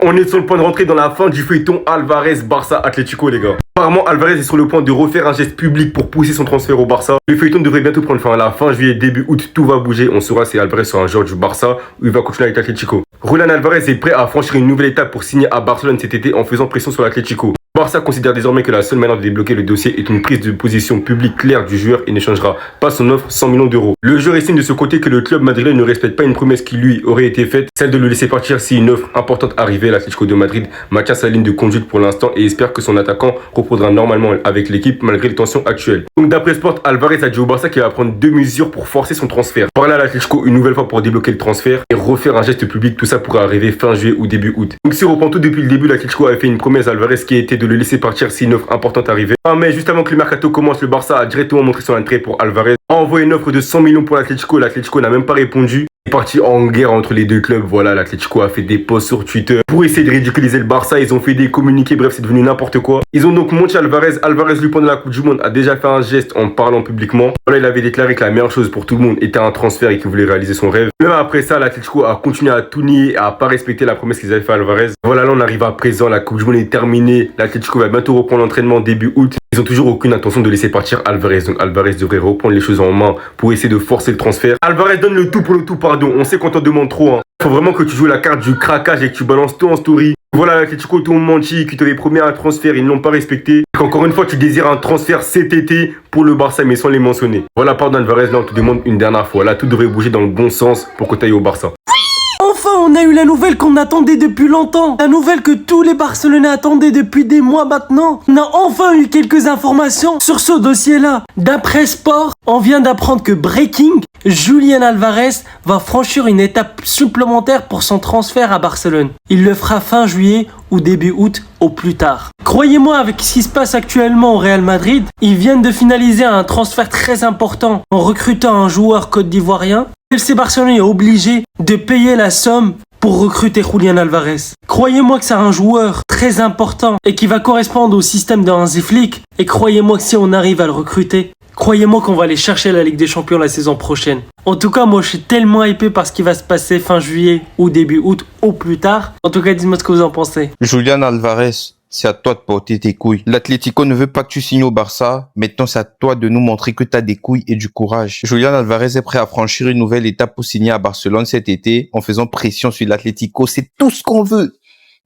On est sur le point de rentrer dans la fin du feuilleton Alvarez-Barça-Atlético, les gars. Apparemment, Alvarez est sur le point de refaire un geste public pour pousser son transfert au Barça. Le feuilleton devrait bientôt prendre fin à la fin juillet, début août, tout va bouger. On saura si Alvarez sera un joueur du Barça ou il va continuer avec l'Atlético. Julián Alvarez est prêt à franchir une nouvelle étape pour signer à Barcelone cet été en faisant pression sur l'Atlético. Barça considère désormais que la seule manière de débloquer le dossier est une prise de position publique claire du joueur et ne changera pas son offre 100 millions d'euros. Le joueur estime de ce côté que le club madrilène ne respecte pas une promesse qui lui aurait été faite, celle de le laisser partir si une offre importante arrivait. L'Atlético de Madrid maintient sa ligne de conduite pour l'instant et espère que son attaquant reprendra normalement avec l'équipe malgré les tensions actuelles. Donc d'après Sport, Alvarez a dit au Barça qu'il va prendre 2 mesures pour forcer son transfert. Parler à l'Atlético une nouvelle fois pour débloquer le transfert et refaire un geste public, tout ça pourrait arriver fin juillet ou début août. Donc si on reprend tout depuis le début, l'Atlético avait fait une promesse à Alvarez qui était de le laisser partir si une offre importante arrivait. Mais juste avant que le mercato commence, le Barça a directement montré son intérêt pour Alvarez, a envoyé une offre de 100 millions pour l'Atlético. L'Atlético n'a même pas répondu. C'est parti en guerre entre les deux clubs. Voilà, l'Atlético a fait des posts sur Twitter pour essayer de ridiculiser le Barça. Ils ont fait des communiqués, bref, c'est devenu n'importe quoi. Ils ont donc monté Alvarez. Alvarez, lui, pendant la Coupe du Monde, a déjà fait un geste en parlant publiquement. Voilà, il avait déclaré que la meilleure chose pour tout le monde était un transfert et qu'il voulait réaliser son rêve. Même après ça, l'Atlético a continué à tout nier et à pas respecter la promesse qu'ils avaient fait à Alvarez. Voilà, là, on arrive à présent. La Coupe du Monde est terminée. L'Atlético va bientôt reprendre l'entraînement début août. Ils ont toujours aucune intention de laisser partir Alvarez. Donc Alvarez devrait reprendre les choses en main pour essayer de forcer le transfert. Alvarez donne le tout pour le tout, pardon. On sait qu'on t'en demande trop. Faut vraiment que tu joues la carte du craquage et que tu balances tout en story. Voilà, l'Atlético t'ont menti, qui t'avaient promis un transfert, ils ne l'ont pas respecté. Encore une fois, tu désires un transfert cet été pour le Barça, mais sans les mentionner. Voilà, pardon Alvarez, là on te demande une dernière fois. Là, tout devrait bouger dans le bon sens pour que tu ailles au Barça. Enfin, on a eu la nouvelle qu'on attendait depuis longtemps. La nouvelle que tous les Barcelonais attendaient depuis des mois maintenant. On a enfin eu quelques informations sur ce dossier-là. D'après Sport, on vient d'apprendre que Breaking, Julián Alvarez va franchir une étape supplémentaire pour son transfert à Barcelone. Il le fera fin juillet ou début août au plus tard. Croyez-moi, avec ce qui se passe actuellement au Real Madrid, ils viennent de finaliser un transfert très important en recrutant un joueur côte d'ivoirien. Le FC Barcelone est obligé de payer la somme pour recruter Julián Alvarez. Croyez-moi que c'est un joueur très important et qui va correspondre au système de Hansi Flick. Et croyez-moi que si on arrive à le recruter, croyez-moi qu'on va aller chercher la Ligue des Champions la saison prochaine. En tout cas, moi je suis tellement hypé par ce qui va se passer fin juillet ou début août au plus tard. En tout cas, dites-moi ce que vous en pensez. Julián Alvarez, c'est à toi de porter tes couilles. L'Atlético ne veut pas que tu signes au Barça. Maintenant, c'est à toi de nous montrer que tu as des couilles et du courage. Julián Alvarez est prêt à franchir une nouvelle étape pour signer à Barcelone cet été en faisant pression sur l'Atlético. C'est tout ce qu'on veut.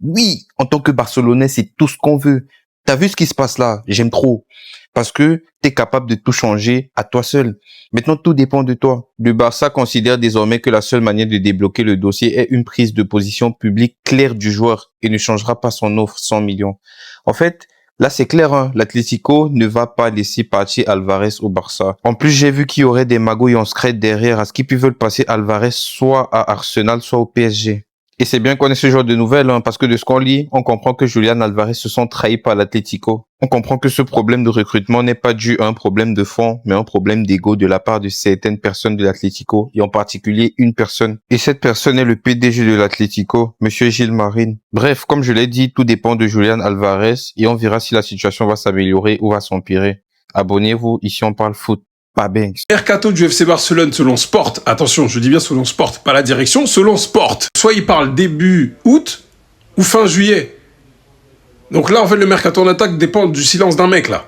Oui, en tant que Barcelonais, c'est tout ce qu'on veut. T'as vu ce qui se passe là? J'aime trop. Parce que t'es capable de tout changer à toi seul. Maintenant, tout dépend de toi. Le Barça considère désormais que la seule manière de débloquer le dossier est une prise de position publique claire du joueur et ne changera pas son offre 100 millions. En fait, là, c'est clair, hein, l'Atlético ne va pas laisser partir Alvarez au Barça. En plus, j'ai vu qu'il y aurait des magouilles en secret derrière à ce qu'ils veulent passer Alvarez soit à Arsenal, soit au PSG. Et c'est bien qu'on ait ce genre de nouvelles, hein, parce que de ce qu'on lit, on comprend que Julián Alvarez se sent trahi par l'Atlético. On comprend que ce problème de recrutement n'est pas dû à un problème de fond, mais un problème d'ego de la part de certaines personnes de l'Atlético, et en particulier une personne. Et cette personne est le PDG de l'Atlético, Monsieur Gilles Marine. Bref, comme je l'ai dit, tout dépend de Julián Alvarez, et on verra si la situation va s'améliorer ou va s'empirer. Abonnez-vous, ici on parle foot. Pas Banks. Mercato du FC Barcelone selon Sport, attention, je dis bien selon Sport, pas la direction, selon Sport. Soit il parle début août ou fin juillet. Donc là, en fait, le mercato en attaque dépend du silence d'un mec, là.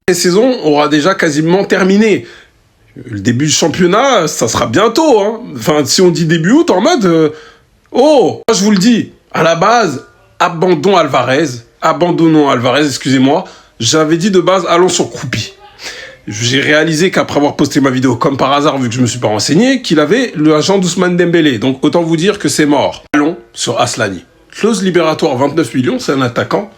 La saison aura déjà quasiment terminé. Le début du championnat, ça sera bientôt, hein. Enfin, si on dit début août, en mode... moi, je vous le dis, à la base... Abandonnons Alvarez, excusez-moi. J'avais dit de base, allons sur Kroupi. J'ai réalisé qu'après avoir posté ma vidéo, comme par hasard, vu que je me suis pas renseigné, qu'il avait le agent d'Ousmane Dembélé. Donc, autant vous dire que c'est mort. Allons sur Aslani. Clause libératoire, 29 millions, c'est un attaquant.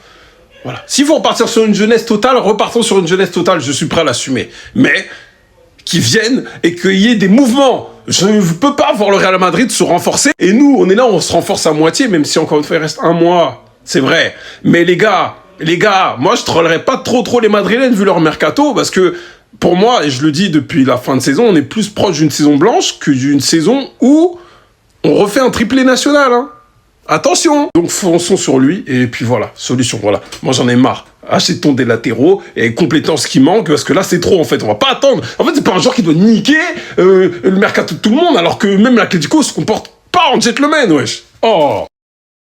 Voilà. S'il faut repartir sur une jeunesse totale, repartons sur une jeunesse totale, je suis prêt à l'assumer. Mais, qu'ils viennent et qu'il y ait des mouvements. Je ne peux pas voir le Real Madrid se renforcer. Et nous, on est là, on se renforce à moitié, même si encore une fois, il reste un mois. C'est vrai. Mais les gars, moi, je trollerai pas trop les Madrilènes vu leur mercato, parce que, pour moi, et je le dis depuis la fin de saison, on est plus proche d'une saison blanche que d'une saison où on refait un triplé national, hein. Attention. Donc, fonçons sur lui, et puis voilà, solution, voilà. Moi, j'en ai marre. Achetons des latéraux et complétons ce qui manque, parce que là, c'est trop, en fait. On va pas attendre. En fait, c'est pas un joueur qui doit niquer le mercato de tout le monde, alors que même l'Atlético se comporte pas en gentleman, wesh. Oh.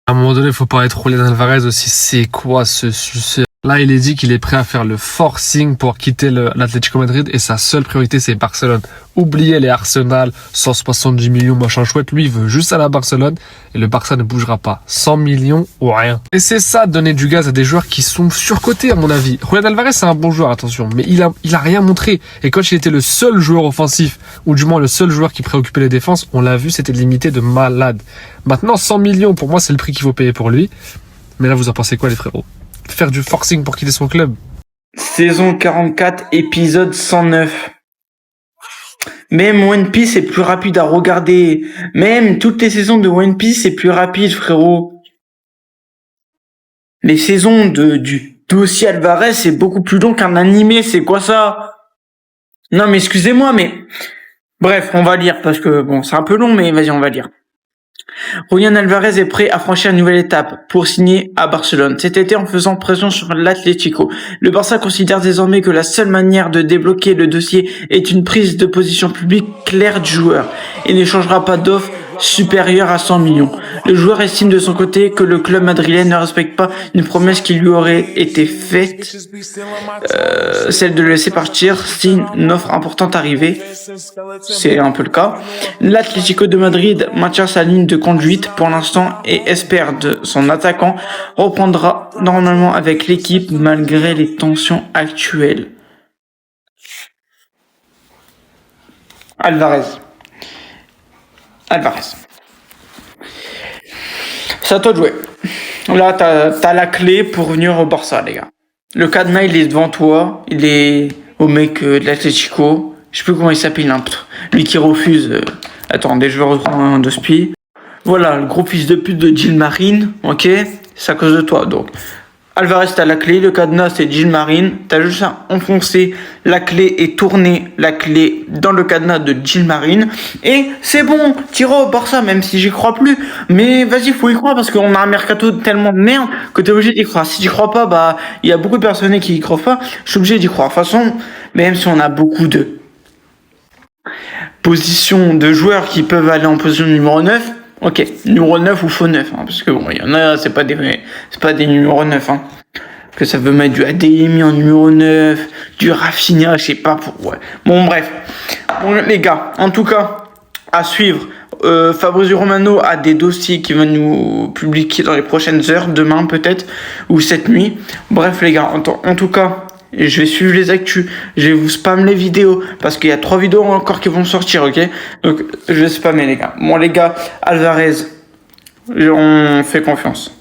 À un moment donné, il faut pas être Julián Alvarez aussi. C'est quoi ce suceur? Là, il est dit qu'il est prêt à faire le forcing pour quitter l'Atlético Madrid et sa seule priorité, c'est Barcelone. Oubliez les Arsenal, 170 millions, machin chouette. Lui, il veut juste aller à Barcelone et le Barça ne bougera pas. 100 millions ou rien. Et c'est ça, donner du gaz à des joueurs qui sont surcotés, à mon avis. Julián Alvarez, c'est un bon joueur, attention, mais il a rien montré. Et quand il était le seul joueur offensif, ou du moins le seul joueur qui préoccupait les défenses, on l'a vu, c'était limité de malade. Maintenant, 100 millions, pour moi, c'est le prix qu'il faut payer pour lui. Mais là, vous en pensez quoi, les frérots? Faire du forcing pour quitter son club? Saison 44, épisode 109. Même One Piece est plus rapide à regarder. Même toutes les saisons de One Piece c'est plus rapide, frérot. Les saisons du dossier Alvarez c'est beaucoup plus long qu'un animé, c'est quoi ça? Non mais excusez-moi mais... Bref, on va lire parce que bon, c'est un peu long mais vas-y, on va lire. Julián Alvarez est prêt à franchir une nouvelle étape pour signer à Barcelone. Cet été, en faisant pression sur l'Atlético, le Barça considère désormais que la seule manière de débloquer le dossier est une prise de position publique claire du joueur et ne changera pas d'offre supérieure à 100 millions. Le joueur estime de son côté que le club madrilène ne respecte pas une promesse qui lui aurait été faite, celle de le laisser partir si une offre importante arrivait. C'est un peu le cas. L'Atlético de Madrid maintient sa ligne de conduite pour l'instant et espère que son attaquant reprendra normalement avec l'équipe malgré les tensions actuelles. Alvarez. C'est à toi de jouer. Là, t'as la clé pour venir au Barça, les gars. Le cadenas, il est devant toi. Il est au mec de l'Atlético. Je sais plus comment il s'appelle, hein. Lui qui refuse. Attendez, je vais reprendre un de spi. Voilà, le gros fils de pute de Gilmarín. Ok, c'est à cause de toi. Donc, Alvarez, t'as la clé. Le cadenas, c'est Gilmarín. T'as juste à enfoncer la clé et tourner la clé dans le cadenas de Gilmarín. Et c'est bon, t'iras au Barça, même si j'y crois plus. Mais vas-y, faut y croire parce qu'on a un mercato tellement de merde que t'es obligé d'y croire. Si t'y crois pas, bah, il y a beaucoup de personnes qui y croient pas. Je suis obligé d'y croire. De toute façon, même si on a beaucoup de positions de joueurs qui peuvent aller en position numéro 9, ok, numéro 9 ou faux 9, hein, parce que bon, il y en a, c'est pas des numéros 9, hein. Que ça veut mettre du ADMI en numéro 9, du Rafinha, je sais pas pour, ouais. Bon, bref. Bon, les gars, en tout cas, à suivre, Fabrizio Romano a des dossiers qu'il va nous publier dans les prochaines heures, demain peut-être, ou cette nuit. Bref, les gars, en tout cas, je vais suivre les actus, je vais vous spam les vidéos, parce qu'il y a 3 vidéos encore qui vont sortir, ok? Donc, je vais spammer, les gars. Bon, les gars, Alvarez, on fait confiance.